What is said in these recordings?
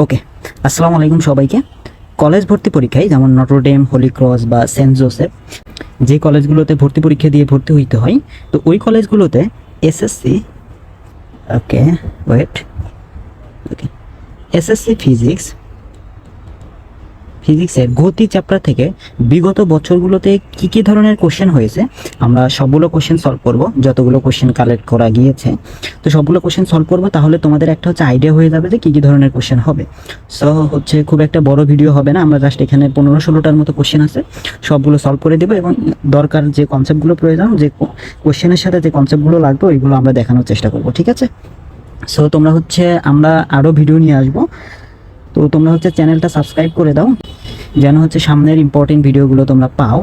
ওকে, আসসালামু আলাইকুম সবাইকে। কলেজ ভর্তি পরীক্ষায় যেমন নটরডেম, হোলি ক্রস বা সেন্ট জোসেফ, যে কলেজগুলোতে ভর্তি পরীক্ষা দিয়ে ভর্তি হইতে হয়, তো ওই কলেজগুলোতে এসএসসি এসএসসি ফিজিক্সের গতি চ্যাপ্টার থেকে বিগত বছরগুলোতে কি কি ধরনের কোশ্চেন হয়েছে আমরা সবগুলো কোশ্চেন সলভ করব। যতগুলো কোশ্চেন কালেক্ট করা গিয়েছে তো সবগুলো কোশ্চেন সলভ করব, তাহলে তোমাদের একটা হচ্ছে আইডিয়া হয়ে যাবে যে কি কি ধরনের কোশ্চেন হবে। সো হচ্ছে খুব একটা বড় ভিডিও হবে না, আমরা জাস্ট এখানে 15-16টার মতো কোশ্চেন আছে, সবগুলো সলভ করে দেবো এবং দরকার যে কনসেপ্টগুলো প্রয়োজন, যে কোশ্চেনের সাথে যে কনসেপ্টগুলো লাগবে ওইগুলো আমরা দেখানোর চেষ্টা করব, ঠিক আছে? সো তোমরা হচ্ছে আমরা আরও ভিডিও নিয়ে আসবো, তো তোমরা হচ্ছে চ্যানেলটা সাবস্ক্রাইব করে দাও যেন হচ্ছে সামনের ইম্পর্টেন্ট ভিডিওগুলো তোমরা পাও।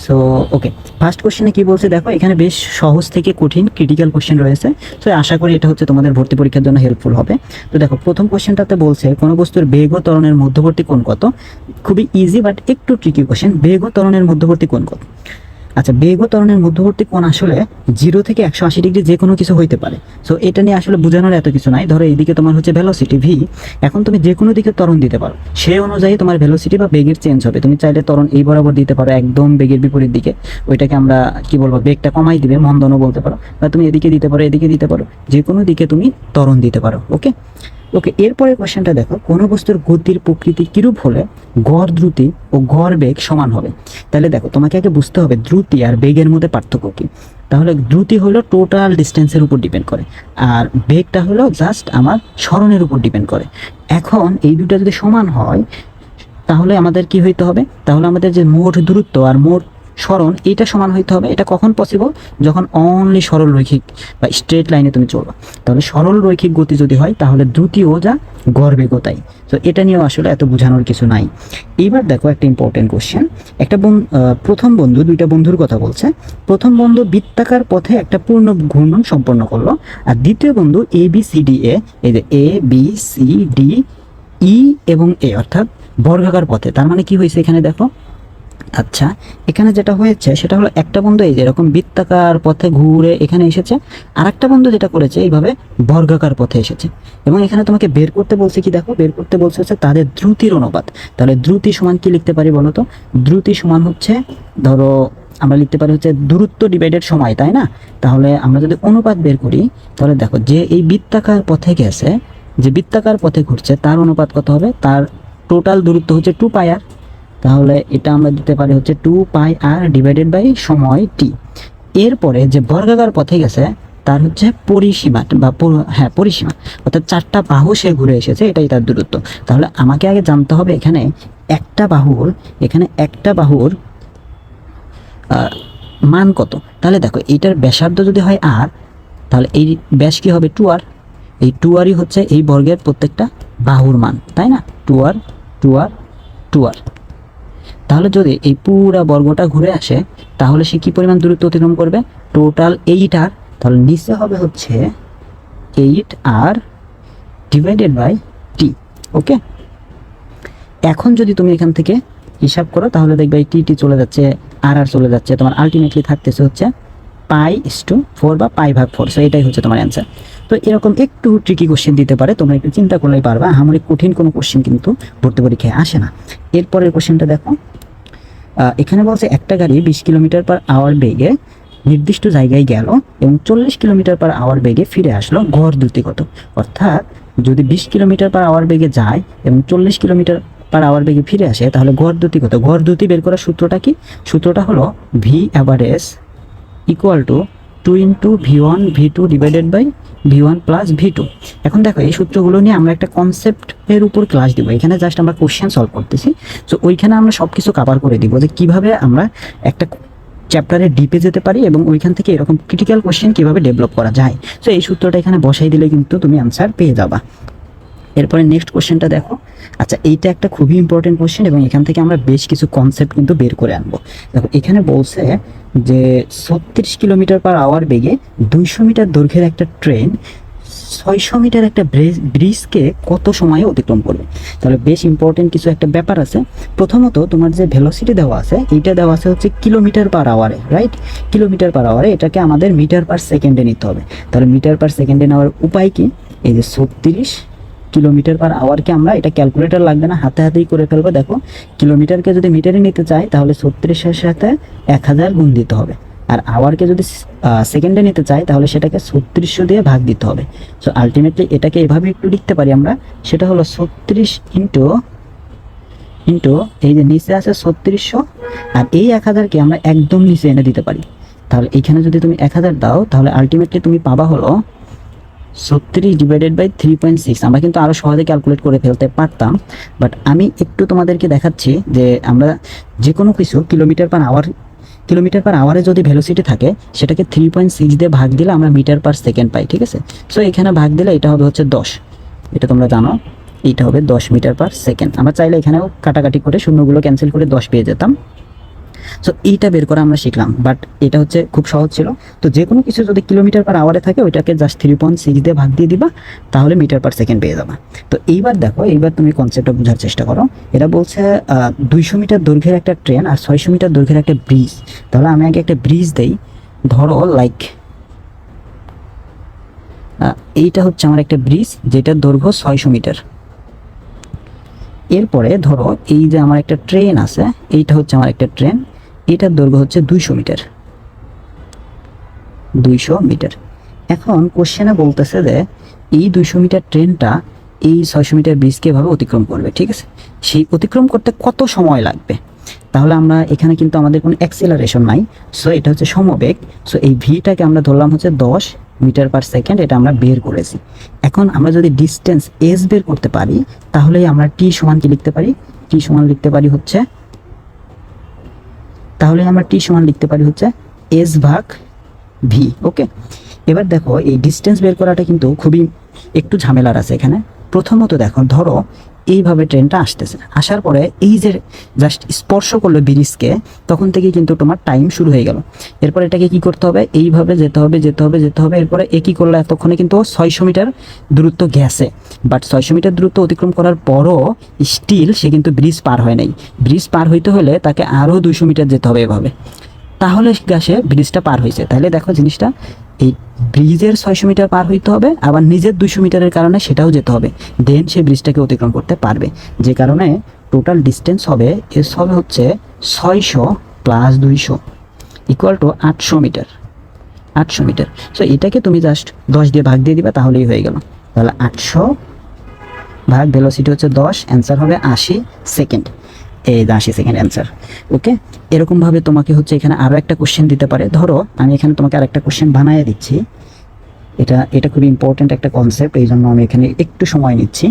সো ওকে, ফার্স্ট কোশ্চেনে কি বলছে দেখো, এখানে বেশ সহজ থেকে কঠিন ক্রিটিক্যাল কোশ্চেন রয়েছে। সো আশা করি এটা হচ্ছে তোমাদের ভর্তি পরীক্ষার জন্য হেল্পফুল হবে। তো দেখো, প্রথম কোশ্চেনটাতে বলছে কোনো বস্তুর বেগ ও ত্বরণের মধ্যবর্তী কোণ কত। খুবই ইজি বাট একটু ট্রিকি কোশ্চেন। বেগ ও ত্বরণের মধ্যবর্তী কোণ কত? আচ্ছা, বেগ ও ত্বরণের মধ্যবর্তী কোণ আসলে 0 থেকে 180 ডিগ্রি যে কোনো কিছু হইতে পারে। সো এটা নিয়ে আসলে বোঝানোর এত কিছু নাই। ধরো এইদিকে তোমার হচ্ছে ভেলোসিটি ভি, এখন তুমি যে কোনো দিকে ত্বরণ দিতে পারো, সেই অনুযায়ী তোমার ভেলোসিটি বা বেগের চেঞ্জ হবে। তুমি চাইলে ত্বরণ এই বরাবর দিতে পারো একদম বেগের বিপরীত দিকে, ওইটাকে আমরা কি বলবো, বেগটা কমাই দিবে, মন্দনও বলতে পারো। বা তুমি এদিকে দিতে পারো, এদিকে দিতে পারো, যে কোনো দিকে তুমি ত্বরণ দিতে পারো। ওকে ওকে, এরপরের কোশ্চেনটা দেখো, কোনো বস্তুর গতির প্রকৃতি কিরূপ হলে গড় দ্রুতি ও গড় বেগ সমান হবে। তাহলে দেখো, তোমাকে আগে বুঝতে হবে দ্রুতি আর বেগের মধ্যে পার্থক্য কি। তাহলে দ্রুতি হলো টোটাল ডিস্টেন্সের উপর ডিপেন্ড করে, আর বেগটা হলো জাস্ট আমার সরণের উপর ডিপেন্ড করে। এখন এই দুটো যদি সমান হয় তাহলে আমাদের কি হইতে হবে, তাহলে আমাদের যে মোট দূরত্ব আর মোট সরণ এইটা সমান হইতে হবে। এটা কখন পসিবল? যখন অনলি সরল রৈখিক বা স্ট্রেট লাইনে তুমি চলবা। তাহলে সরল রৈখিক গতি যদি হয় তাহলে দ্রুতিও যা, গড় বেগও তাই। তো এটা নিয়েও আসলে এত বোঝানোর কিছু নাই। এইবার দেখো একটা ইম্পর্টেন্ট কোশ্চেন। একটা প্রথম বন্ধু দুইটা বন্ধুর কথা বলছে। প্রথম বন্ধু বৃত্তাকার পথে একটা পূর্ণ ঘূর্ণন সম্পন্ন করলো, আর দ্বিতীয় বন্ধু A B C D A, এই যে A B C D E এবং এ, অর্থাৎ বর্গাকার পথে। তার মানে কি হয়েছে এখানে দেখো। আচ্ছা, এখানে যেটা হয়েছে সেটা হলো একটা বন্ধু এই যে এরকম বৃত্তাকার পথে ঘুরে এখানে এসেছে, আর একটা বন্ধু যেটা করেছে এইভাবে বর্গাকার পথে এসেছে। এবং এখানে তোমাকে বের করতে বলছে কি, দেখো বের করতে বলছে হচ্ছে তাদের দ্রুতির অনুপাত। তাহলে দ্রুতি সমান কি লিখতে পারি বলো তো? দ্রুতি সমান হচ্ছে, ধরো আমরা লিখতে পারি হচ্ছে দূরত্ব ডিভাইডেড সময়, তাই না? তাহলে আমরা যদি অনুপাত বের করি তাহলে দেখো, যে এই বৃত্তাকার পথে গেছে, যে বৃত্তাকার পথে ঘুরছে, তার অনুপাত কত হবে? তার টোটাল দূরত্ব হচ্ছে 2πr। তাহলে এটা আমরা দিতে পারি হচ্ছে 2πr ডিভাইডেড বাই সময় টি। এরপরে যে বর্গাকার পথে গেছে তার হচ্ছে পরিসীমা বা পরিসীমা, অর্থাৎ 4টা বাহু সে ঘুরে এসেছে, এটাই তার দূরত্ব। তাহলে আমাকে আগে জানতে হবে এখানে একটা বাহুর মান কত। তাহলে দেখো, এইটার ব্যাসার্ধ যদি হয় আর, তাহলে এই ব্যাস কি হবে? 2r। এই 2rই হচ্ছে এই বর্গের প্রত্যেকটা বাহুর মান, তাই না? 2r 2r 2r। তাহলে যদি এই পুরা বর্গটা ঘুরে আসে তাহলে সে কি পরিমাণ দূরত্ব অতিক্রম করবে? Total 8r। তাহলে নিচে হবে হচ্ছে 8r ডিভাইডেড বাই টি। ওকে, এখন যদি তুমি এখান থেকে হিসাব করো তাহলে দেখবে এই টি চলে যাচ্ছে, আর চলে যাচ্ছে, তোমার আলটিমেটলি থাকতেছে হচ্ছে π/4 বা π/4। সো এটাই হচ্ছে তোমার অ্যান্সার। তো এরকম একটু ট্রিকি কোশ্চেন দিতে পারে, তোমরা একটু চিন্তা করলেই পারবা। আমার কঠিন কোনো কোশ্চেন কিন্তু ভর্তি পরীক্ষায় আসে না। এরপরের কোশ্চেনটা দেখো, এখানে বলছে একটা গাড়ি 20 কিলোমিটার/আওয়ার বেগে নির্দিষ্ট জায়গায় গেল এবং 40 কিলোমিটার/আওয়ার বেগে ফিরে আসলো, গড় দ্রুতি কত? অর্থাৎ যদি 20 কিলোমিটার/আওয়ার বেগে যায় এবং 40 কিলোমিটার/আওয়ার বেগে ফিরে আসে তাহলে গড় দ্রুতি কত? গড় দ্রুতি বের করার সূত্রটা কি? সূত্রটা হলো v average equal to 2 × v1 v2 divided by v1 plus v2। এখন দেখো, এই সূত্রগুলো নিয়ে আমরা একটা কনসেপ্টের উপর ক্লাস দিব, এখানে জাস্ট আমরা কোশ্চেন সলভ করতেছি। সো ওইখানে আমরা সব কিছু কভার করে দিব যে কিভাবে আমরা একটা চ্যাপ্টারে ডিপে যেতে পারি এবং ওইখান থেকে এরকম ক্রিটিক্যাল কোশ্চেন কিভাবে ডেভেলপ করা যায়। সো এই সূত্রটা এখানে বসাই দিলে কিন্তু তুমি আনসার পেয়ে যাবা। এরপরে নেক্সট কোশ্চেনটা দেখো। আচ্ছা, এইটা একটা খুবই ইম্পর্টেন্ট কোশ্চেন এবং এখান থেকে আমরা বেশ কিছু কনসেপ্ট কিন্তু বের করে আনবো। দেখো, এখানে বলছে যে 36 কিলোমিটার/আওয়ার বেগে 200 মিটার দৈর্ঘ্যের একটা ট্রেন 600 মিটার একটা ব্রিজকে কত সময়ে অতিক্রম করবে। তাহলে বেশ ইম্পর্টেন্ট কিছু একটা ব্যাপার আছে। প্রথমত তোমার যে ভেলোসিটি দেওয়া আছে, এইটা দেওয়া আছে হচ্ছে কিলোমিটার/আওয়ারে, রাইট? কিলোমিটার/আওয়ারে, এটাকে আমাদের মিটার/সেকেন্ডে নিতে হবে। তাহলে মিটার/সেকেন্ডে নেওয়ার উপায় কি? এই যে 36 কিলোমিটার পার আওয়ারকে আমরা, এটা ক্যালকুলেটর লাগবে না, হাতে হাতেই করে ফেলবো। দেখো কিলোমিটারকে যদি মিটারে নিতে চাই তাহলে 36-এর সাথে 1000 গুণ দিতে হবে, আর আওয়ারকে যদি সেকেন্ডে নিতে চাই তাহলে সেটাকে 3600 দিয়ে ভাগ দিতে হবে। সো আলটিমেটলি এটাকে এভাবে একটু লিখতে পারি আমরা, সেটা হলো 36 ইন্টু এই যে নিচে আছে 3600, আর এই 1000কে আমরা একদম নিচে এনে দিতে পারি। তাহলে এখানে যদি তুমি 1000 দাও তাহলে আলটিমেটলি তুমি পাবা হলো 36 ডিভাইডেড বাই 3.6। আমরা কিন্তু আরও সহজে ক্যালকুলেট করে ফেলতে পারতাম, বাট আমি একটু তোমাদেরকে দেখাচ্ছি যে আমরা যে কোনো কিছু কিলোমিটার পার আওয়ারে যদি ভেলোসিটি থাকে সেটাকে 3.6 দিয়ে ভাগ দিলে আমরা মিটার পার সেকেন্ড পাই, ঠিক আছে। সো এখানে ভাগ দিলে এটা হবে হচ্ছে 10, এটা তোমরা জানো, এইটা হবে 10 মিটার পার সেকেন্ড। আমরা চাইলে এখানেও কাটাকাটি করে শূন্যগুলো ক্যান্সেল করে 10 পেয়ে যেতাম। সো এইটা বের করা আমরা শিখলাম, বাট এটা হচ্ছে খুব সহজ ছিল। তো যে কোনো কিছু যদি কিলোমিটার পার আওয়ারে থাকে ওইটাকে জাস্ট 3.6 দিয়ে ভাগ দিয়ে দিবা, তাহলে মিটার পার সেকেন্ড পেয়ে যাবা। তো এইবার দেখো, এইবার তুমি কনসেপ্টটা বোঝার চেষ্টা করো। এটা বলছে 200 মিটার দৈর্ঘ্যের একটা ট্রেন আর 600 মিটার দৈর্ঘ্যের একটা ব্রিজ। তাহলে আমি আগে একটা ব্রিজ দেই, ধরো লাইক এইটা হচ্ছে আমার একটা ব্রিজ যেটার দৈর্ঘ্য 600 মিটার। এরপরে ধরো এই যে আমার একটা ট্রেন আছে, এইটা হচ্ছে আমার একটা ট্রেন, এটার দৈর্ঘ্য হচ্ছে 200 মিটার। এখন কোশ্চেনে বলতেছে যে এই 200 মিটার ট্রেনটা এই 600 মিটার ব্রিজকে এভাবে অতিক্রম করবে, ঠিক আছে। সেই অতিক্রম করতে কত সময় লাগবে? তাহলে আমরা এখানে কিন্তু আমাদের কোনো অ্যাক্সেলারেশন নাই, সো এটা হচ্ছে সমবেগ। সো এই ভিটাকে আমরা ধরলাম হচ্ছে 10 মিটার পার সেকেন্ড, এটা আমরা বের করেছি। এখন আমরা যদি ডিস্টেন্স এস বের করতে পারি তাহলেই আমরা টি সমান কি লিখতে পারি? টি সমান লিখতে পারি হচ্ছে এস ভাগ ভি। ওকে, এবার দেখো এই ডিস্টেন্স বের করাটা কিন্তু খুবই একটু ঝামেলার আছে এখানে। প্রথমত দেখো, ধরো এইভাবে ট্রেনটা আসতেছে, আসার পরে এই যে জাস্ট স্পর্শ করলো ব্রিজকে, তখন থেকে কিন্তু তোমার টাইম শুরু হয়ে গেল। এরপর এটাকে কি করতে হবে? এইভাবে যেতে হবে। এরপরে এ কি করলো? এতক্ষণে কিন্তু 600 মিটার দূরত্ব গেছে, বাট 600 মিটার দূরত্ব অতিক্রম করার পরও স্টিল সে কিন্তু ব্রিজ পার হয় নাই। ব্রিজ পার হইতে হলে তাকে আরও 200 মিটার যেতে হবে এভাবে, তাহলে সে ব্রিজটা পার হয়েছে। তাহলে দেখো জিনিসটা, এই ব্রিজের 600 মিটার পার হইতে হবে, আবার নিজের 200 মিটারের কারণে সেটাও যেতে হবে, দেন সে ব্রিজটাকে অতিক্রম করতে পারবে। যে কারণে টোটাল ডিস্টেন্স হবে হচ্ছে 600 plus 200 equal to 800 metre. So এটাকে তুমি জাস্ট 10 দিয়ে ভাগ দিয়ে দিবা, তাহলেই হয়ে গেল। তাহলে 800 ভাগ ভেলোসিটি হচ্ছে 10, অ্যান্সার হবে 80 সেকেন্ড। এই 80 সেকেন্ড অ্যান্সার। ওকে, এরকমভাবে তোমাকে হচ্ছে এখানে আরও একটা কোশ্চেন দিতে পারে। ধরো আমি এখানে তোমাকে আর একটা কোশ্চেন বানিয়ে দিচ্ছি, এটা খুবই ইম্পর্টেন্ট একটা কনসেপ্ট, এই জন্য আমি এখানে একটু সময় নিচ্ছি।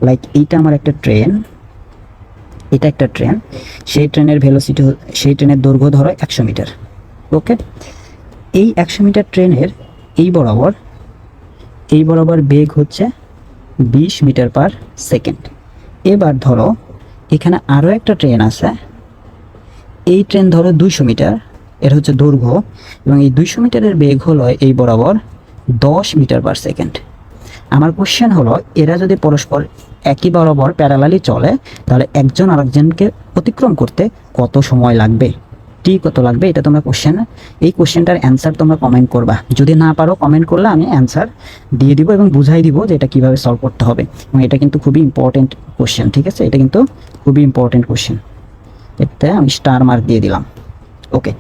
লাইক এইটা আমার একটা ট্রেন, সেই ট্রেনের দৈর্ঘ্য ধরো 100 মিটার। ওকে, এই 100 মিটার ট্রেনের এই বরাবর বেগ হচ্ছে 20 মিটার পার সেকেন্ড। এবার ধরো এখানে আরও একটা ট্রেন আছে, এই ট্রেন ধরো 200 মিটার, এর হচ্ছে দৈর্ঘ্য, এবং এই 200 মিটারের বেগ হলো এই বরাবর 10 মিটার পার সেকেন্ড। আমার কোশ্চেন হলো, এরা যদি পরস্পর একই বরাবর প্যারালালি চলে তাহলে একজন আরেকজনকে অতিক্রম করতে কত সময় লাগবে, টি কত লাগবে? এটা তোমরা এই কোশ্চেনটার অ্যান্সার তোমরা কমেন্ট করবা। যদি না পারো কমেন্ট করলে আমি অ্যান্সার দিয়ে দিব এবং বুঝাই দিব যে এটা কীভাবে সলভ করতে হবে। এবং এটা কিন্তু খুবই ইম্পর্টেন্ট কোশ্চেন, ঠিক আছে। এটা কিন্তু খুবই ইম্পর্টেন্ট কোশ্চেন, এতে আমি স্টার মার্ক দিয়ে দিলাম। ওকে,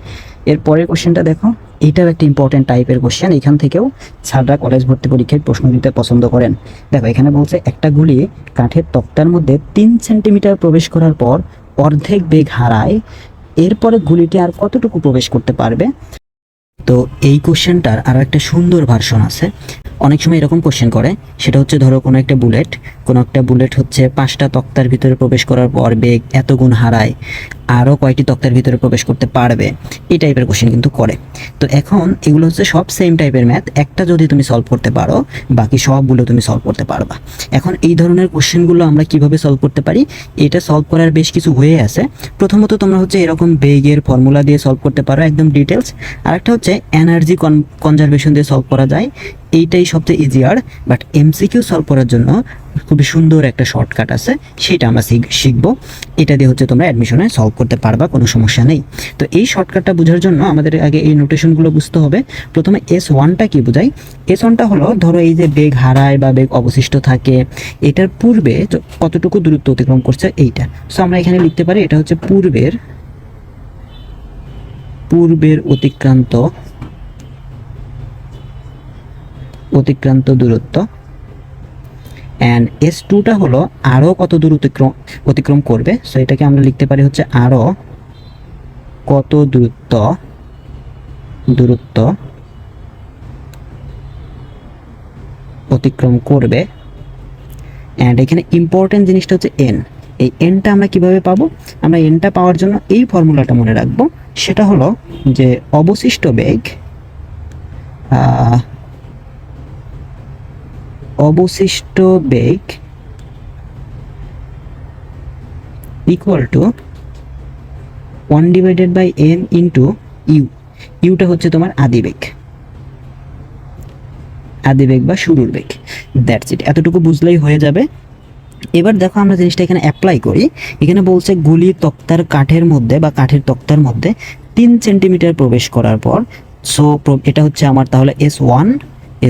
এর পরের কোশ্চেনটা দেখো, এইটাও একটা ইম্পর্টেন্ট টাইপের কোশ্চেন। এখান থেকেও ছাত্ররা কলেজ ভর্তি পরীক্ষায় প্রশ্ন দিতে পছন্দ করেন। দেখো এখানে বলছে একটা গুলি কাঠের তক্তার মধ্যে 3 সেন্টিমিটার প্রবেশ করার পর অর্ধেক বেগ হারায়, এরপরে গুলিটি আর কতটুকু প্রবেশ করতে পারবে? তো এই কোশ্চেনটার আরও একটা সুন্দর ভার্সন আছে। অনেক সময় এরকম কোশ্চেন করে, সেটা হচ্ছে ধরো কোনো একটা বুলেট হচ্ছে 5টা তক্তার ভিতরে প্রবেশ করার পর বেগ এত গুণ হারায়, আরও কয়টি তক্তার ভিতরে প্রবেশ করতে পারবে, এই টাইপের কোশ্চেন কিন্তু করে। তো এখন এগুলো হচ্ছে সব সেম টাইপের ম্যাথ, একটা যদি তুমি সলভ করতে পারো বাকি সবগুলো তুমি সলভ করতে পারবা। এখন এই ধরনের কোশ্চেনগুলো আমরা কিভাবে সলভ করতে পারি, এটা সলভ করার বেশ কিছু ওয়ে আছে। প্রথমত তোমরা হচ্ছে এরকম বেগের ফর্মুলা দিয়ে সলভ করতে পারো একদম ডিটেলস, আর একটা হচ্ছে এনার্জি কনজারভেশন দিয়ে সলভ করা যায়, এইটাই সবচেয়ে ইজিয়ার। বাট এমসিকিউ সলভ করার জন্য খুবই সুন্দর একটা শর্টকাট আছে, সেটা আমরা শিখবো। এটা দিয়ে হচ্ছে তোমরা অ্যাডমিশনে সলভ করতে পারবা, কোনো সমস্যা নেই। তো এই শর্টকাটটা বোঝার জন্য আমাদের আগে এই নোটেশনগুলো বুঝতে হবে। প্রথমে S1টা কি বোঝায়? S1টা হলো ধরো এই যে বেগ হারায় বা বেগ অবশিষ্ট থাকে, এটার পূর্বে কতটুকু দূরত্ব অতিক্রম করছে এইটা। সো আমরা এখানে লিখতে পারি এটা হচ্ছে পূর্বের অতিক্রান্ত দূরত্ব। অ্যান্ড S2টা হলো আরও কত দূর অতিক্রম করবে। সো এটাকে আমরা লিখতে পারি হচ্ছে আরও কত দূরত্ব অতিক্রম করবে। অ্যান্ড এখানে ইম্পর্টেন্ট জিনিসটা হচ্ছে এন। এই এনটা আমরা কিভাবে পাবো? আমরা এনটা পাওয়ার জন্য এই ফর্মুলাটা মনে রাখবো, সেটা হলো যে অবশিষ্ট বেগ equal to 1/n into u. ইউটা হচ্ছে তোমার আদিবেগ বা শুরুর বেগ। দ্যাটস ইট, এতটুকু বুঝলেই হয়ে যাবে। এবার দেখো আমরা জিনিসটা এখানে অ্যাপ্লাই করি। এখানে বলছে গুলি তক্তার কাঠের মধ্যে বা কাঠের তক্তার মধ্যে 3 সেন্টিমিটার প্রবেশ করার পর, সো এটা হচ্ছে আমার তাহলে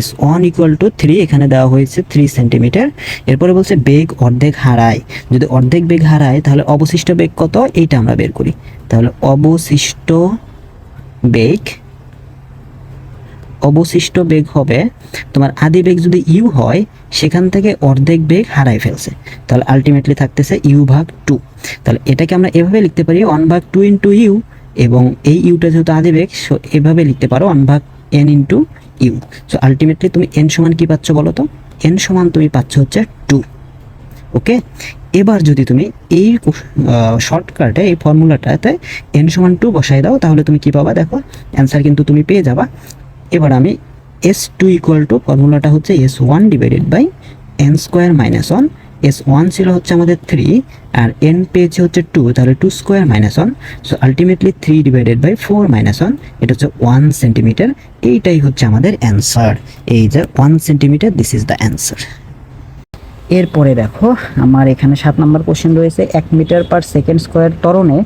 S1 ইকুয়াল টু 3, এখানে দেওয়া হয়েছে 3 সেন্টিমিটার। এরপরে বলছে বেগ অর্ধেক হারায়। যদি অর্ধেক বেগ হারায় তাহলে অবশিষ্ট বেগ কত, এইটা আমরা বের করি। তাহলে অবশিষ্ট বেগ হবে তোমার আদি বেগ যদি ইউ হয়, সেখান থেকে অর্ধেক বেগ হারাই ফেলছে, তাহলে আলটিমেটলি থাকতেছে U/2। তাহলে এটাকে আমরা এভাবে লিখতে পারি 1/2 ইন্টু ইউ, এবং এই ইউটা যেহেতু আদি বেগ, সো এভাবে লিখতে পারো 1/n into u. So ultimately তুমি n সমান কি পাচ্ছ বলো তো? n সমান তুমি পাচ্ছ হচ্ছে 2। ওকে, এবার যদি তুমি এই শর্টকাটে এই ফর্মুলাটাতে n সমান 2 বসাই দাও, তাহলে তুমি কি পাবা? দেখো অ্যান্সার কিন্তু তুমি পেয়ে যাবা। এবার আমি S2 ইকুয়াল টু, ফর্মুলাটা হচ্ছে S1 divided by n square minus 1। S1 ছিল হচ্ছে আমাদের 3 আর n পেয়েছে হচ্ছে 2, তাহলে 2 square minus 1। So ultimately 3 divided by 4 minus 1, এটা হচ্ছে 1 সেন্টিমিটার। এইটাই হচ্ছে আমাদের অ্যান্সার। এই যে 1 centimetre, this is the answer. এরপরে দেখো আমার এখানে 7 নম্বর কোশ্চেন রয়েছে, 1 মিটার পার সেকেন্ড স্কোয়ার ত্বরণে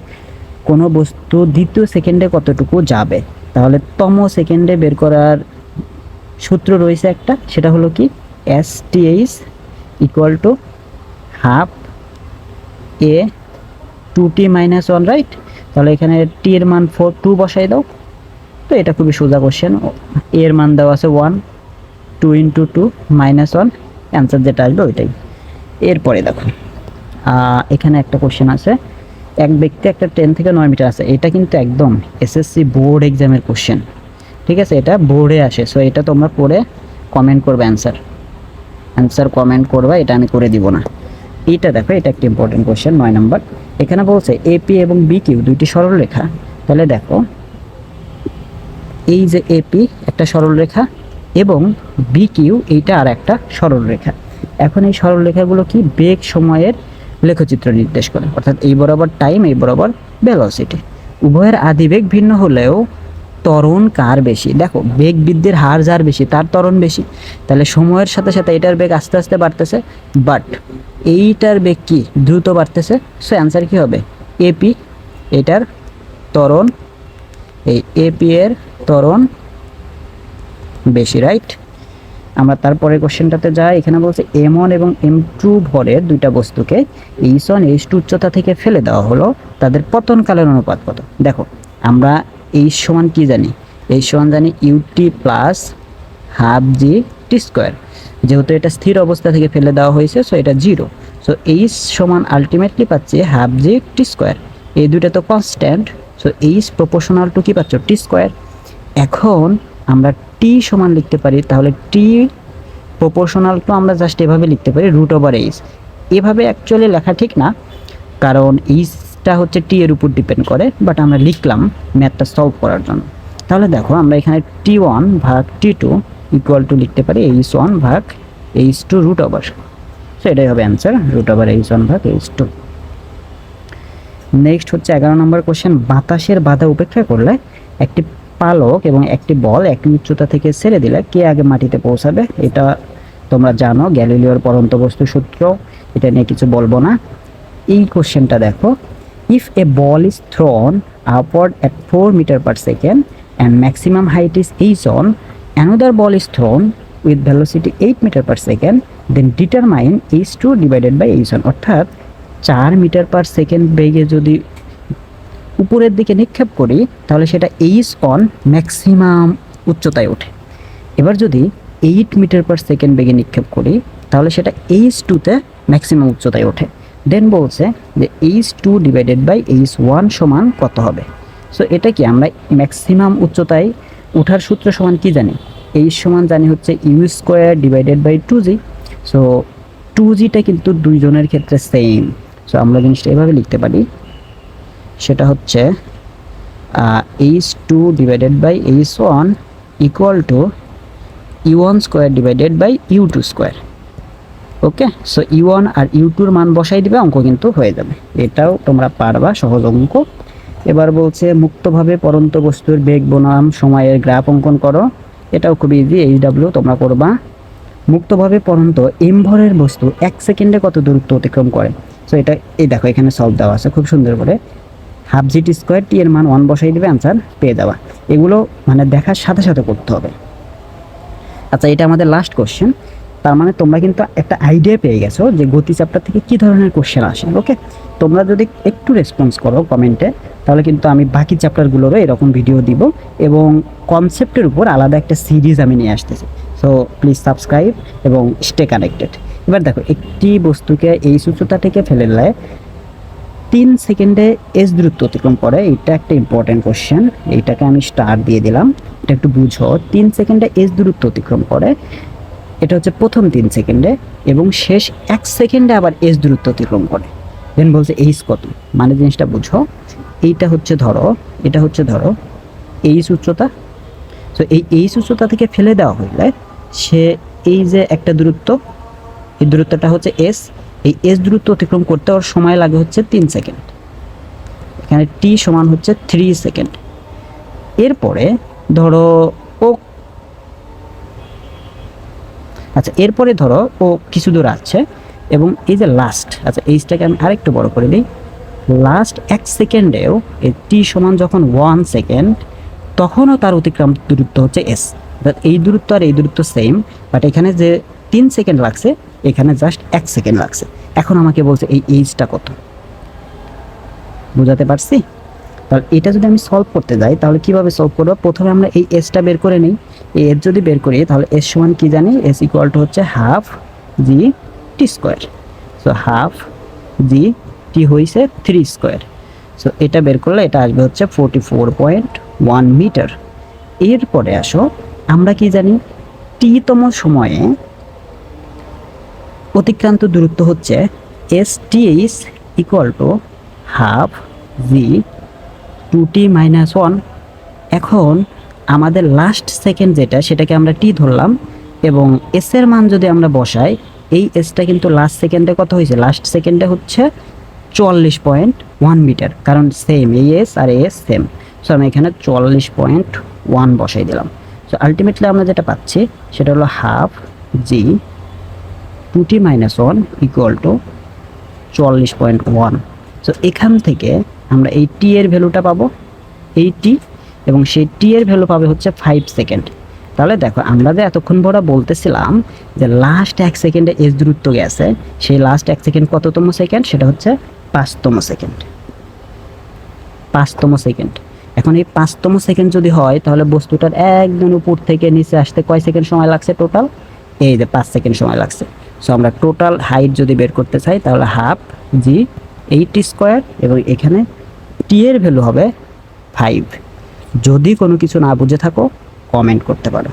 কোনো বস্তু দ্বিতীয় সেকেন্ডে কতটুকু যাবে। তাহলে তম সেকেন্ডে বের করার সূত্র রয়েছে একটা, সেটা হলো কি STH equal to half a 2t minus 1, right? তাহলে এখানে t এর মান 2 বসাই দাও। তো এটা খুবই সোজা কোশ্চেন। a এর মান দেওয়া আছে 1, 2 ইন্টু 2 মাইনাস 1, অ্যান্সার যেটা আসবে ওইটাই। এরপরে দেখো এখানে একটা কোশ্চেন আছে, এক ব্যক্তি একটা 10 থেকে 9 মিটার আছে। এটা কিন্তু একদম SSC বোর্ড এক্সামের কোশ্চেন, ঠিক আছে? এটা বোর্ডে আসে। সো এটা তোমরা পড়ে কমেন্ট করবে, অ্যান্সার কমেন্ট করবা, এটা আমি করে দিব না। এইটা দেখো, এটা একটা ইম্পর্টেন্ট কোশ্চেন, 9 নম্বর। এখানে বলছে AP এবং BQ দুইটি সরলরেখা। তাহলে দেখো এই যে AP একটা সরলরেখা এবং BQ এইটা আর একটা সরলরেখা। এখন এই সরলরেখাগুলো কি বেগ সময়ের লেখচিত্র নির্দেশ করে, অর্থাৎ এই বরাবর টাইম, এই বরাবর ভেলোসিটি। উভয়ের আদিবেগ ভিন্ন হলেও ত্বরণ কার বেশি? দেখো বেগ বৃদ্ধির হার যার বেশি তার ত্বরণ বেশি। তাহলে সময়ের সাথে সাথে এটার বেগ আস্তে আস্তে বাড়তেছে, বাট এইটার বেগ কি দ্রুত বাড়তেছে। সো অ্যান্সার কি হবে? AP, এটার ত্বরণ, এই AP এর ত্বরণ বেশি, রাইট? আমরা তারপরে কোশ্চেনটাতে যাই। এখানে বলছে M1 এবং M2 ভরের দুইটা বস্তুকে H1 H2 উচ্চতা থেকে ফেলে দেওয়া হলো, তাদের পতনকালের অনুপাত কত? দেখো আমরা H সমান কি জানি? H সমান জানি UT plus half GT square. যেহেতু এটা স্থির অবস্থা থেকে ফেলে দেওয়া হয়েছে, সো এটা 0। সো H সমান আলটিমেটলি পাচ্ছি হাফ GT স্কোয়ার। এই দুইটা তো constant, so H proportional to কি পাচ্ছ? T square. এখন আমরা T সমান লিখতে পারি, তাহলে T প্রপোর্শনাল টু আমরা জাস্ট এভাবে লিখতে পারি √H। এভাবে অ্যাকচুয়ালি লেখা ঠিক না, কারণ Hটা হচ্ছে T এর উপর ডিপেন্ড করে, বাট আমরা লিখলাম ম্যাথটা সলভ করার জন্য। তাহলে দেখো আমরা এখানে T1 ভাগ T2 ইকুয়াল টু লিখতে পারি H1 ভাগ H2 √। সো এটাই হবে অ্যান্সার, √H1 ভাগ H2। নেক্সট হচ্ছে 11 নম্বর কোশ্চেন, বাতাসের বাধা উপেক্ষা করলে একটি পালক এবং একটি বল একই উচ্চতা থেকে ছেড়ে দিলে কে আগে মাটিতে পৌঁছাবে? এটা তো তোমরা জানো গ্যালিলিওর পরন্ত বস্তু সূত্র, এটা নিয়ে কিছু বলবো না। এই কোশ্চেনটা দেখো, if a ball is thrown upward at 4 metre per second and maximum height is h1, another ball is thrown with velocity 8 metre per second, then determine h2 divided by h1। অর্থাৎ 4 মিটার পার সেকেন্ড বেগে যদি উপরের দিকে নিক্ষেপ করি তাহলে সেটা h1 maximum উচ্চতায় ওঠে। এবার যদি 8 মিটার পার সেকেন্ড বেগে নিক্ষেপ করি তাহলে সেটা h2তে ম্যাক্সিমাম উচ্চতায় ওঠে। দেন বলছে যে h2 ডিভাইডেড বাই h1 সমান কত হবে। সো এটা কি আমরা ম্যাক্সিমাম উচ্চতায় ওঠার সূত্র সমান কি জানি, h সমান জানি হচ্ছে u square divided by 2g। So 2gটা কিন্তু দুইজনের ক্ষেত্রে সেম। সো আমরা জিনিসটা এভাবে লিখতে পারি, সেটা হচ্ছে h2 divided by h1 equal to u1 square divided by u2 square. Okay, so u1 আর u2 মান বসাই দিবে, অঙ্ক কিন্তু হয়ে যাবে। এটাও তোমরা পারবা, সহজ অঙ্ক। এবার বলছে মুক্তভাবে পরন্ত বস্তুর বেগ বনাম সময়ের গ্রাফ অঙ্কন করো। এটাও খুব ইজি, এইচডব্লিউ তোমরা করবা। মুক্তভাবে পরন্ত m ভরের বস্তু 1 সেকেন্ডে কত দূরত্ব অতিক্রম করে। সো এটা এই দেখো এখানে সলভ দেওয়া আছে খুব সুন্দর করে, হাফ জি টি স্কোয়ার, টি এর মান 1 বসাই দিবে, অ্যান্সার পেয়ে যাওয়া। এগুলো মানে দেখার সাথে সাথে করতে হবে। আচ্ছা, এটা আমাদের লাস্ট কোশ্চেন। তার মানে তোমরা কিন্তু একটা আইডিয়া পেয়ে গেছো যে গতি চ্যাপ্টার থেকে কী ধরনের কোশ্চেন আসে। ওকে, তোমরা যদি একটু রেসপন্স করো কমেন্টে তাহলে কিন্তু আমি বাকি চ্যাপ্টারগুলোরও এরকম ভিডিও দিব এবং কনসেপ্টের উপর আলাদা একটা সিরিজ আমি নিয়ে আসতেছি। সো প্লিজ সাবস্ক্রাইব এবং স্টে কানেক্টেড। এবার দেখো, একটি বস্তুকে এই উচ্চতা থেকে ফেলে দিলে 3 সেকেন্ডে এস দূরত্ব অতিক্রম করে। এটা একটা ইম্পর্টেন্ট কোশ্চেন, এইটাকে আমি স্টার দিয়ে দিলাম। এটা একটু বুঝো, 3 সেকেন্ডে এস দূরত্ব অতিক্রম করে, এটা হচ্ছে প্রথম 3 সেকেন্ডে, এবং শেষ 1 সেকেন্ডে আবার এস দূরত্ব অতিক্রম করে। দেন বলছে এইচ কত, মানে জিনিসটা বুঝো, এইটা হচ্ছে ধরো, এটা হচ্ছে ধরো এইচ উচ্চতা। তো এই এইচ উচ্চতা থেকে ফেলে দেওয়া হইলে সে এই যে একটা দূরত্ব, এই দূরত্বটা হচ্ছে এস, এই এস দূরত্ব অতিক্রম করতে ওর সময় লাগে হচ্ছে 3 সেকেন্ড। এখানে টি সমান হচ্ছে 3 সেকেন্ড। এরপরে ধরো ও, আচ্ছা এরপরে ধরো ও কিছু দূর আসছে এবং এই যে লাস্ট, আচ্ছা এইচটাকে আমি আরেকটু বড় করে দিই, লাস্ট 1 সেকেন্ডেও এই টি সমান যখন 1 সেকেন্ড, তখনও তার অতিক্রম দূরত্ব হচ্ছে এস। এই দূরত্ব আর এই দূরত্ব সেম, বাট এখানে যে 3 সেকেন্ড লাগছে এখানে জাস্ট 1 সেকেন্ড লাগছে। এখন আমাকে বলছে এই এইচটা কত, বুঝাতে পারছি? তাহলে এটা যদি আমি সলভ করতে যাই তাহলে কিভাবে সলভ করবো, প্রথমে আমরা এই এসটা বের করে নিই। এই এস যদি বের করি তাহলে এস সমান কি জানি, এস ইকুয়াল টু হচ্ছে হাফ জি টি স্কোয়ার। সো হাফ জি টি হয়েছে 3 স্কোয়ার। সো এটা বের করলে এটা আসবে হচ্ছে 44.1 মিটার। এরপরে আসো, আমরা কি জানি টি-তম সময়ে অতিক্রান্ত দূরত্ব হচ্ছে S T H equal to half G 2t minus 1। এখন আমাদের লাস্ট সেকেন্ড যেটা, সেটাকে আমরা টি ধরলাম এবং এস এর মান যদি আমরা বসাই, এই এসটা কিন্তু লাস্ট সেকেন্ডে কত হয়েছে, লাস্ট সেকেন্ডে হচ্ছে 44.1 মিটার, কারণ সেম এই এস আর এস সেম। সো আমি এখানে 44.1 বসাই দিলাম। সো আলটিমেটলি আমরা যেটা পাচ্ছি সেটা হলো half G 2t minus 1 equal to 44.1। So এখান থেকে আমরা এই টি এর ভ্যালুটা পাবো, এই টি, এবং সেই টি এর ভ্যালু পাবে হচ্ছে 5 সেকেন্ড। তাহলে দেখো, আমরা যে এতক্ষণ পরে বলতেছিলাম যে লাস্ট 1 সেকেন্ডে এস দূরত্ব গেছে, সেই লাস্ট 1 সেকেন্ড কততম সেকেন্ড, সেটা হচ্ছে 5তম সেকেন্ড। 5তম সেকেন্ড। এখন এই 5তম সেকেন্ড যদি হয় তাহলে বস্তুটার একদম উপর থেকে নিচে আসতে কয় সেকেন্ড সময় লাগছে টোটাল, এই যে 5 সেকেন্ড সময় লাগছে। সো আমরা টোটাল হাইট যদি বের করতে চাই তাহলে হাফ জি 8 স্কোয়ার, এবং এখানে টি এর ভ্যালু হবে 5। যদি কোনো কিছু না বুঝে থাকো কমেন্ট করতে পারো।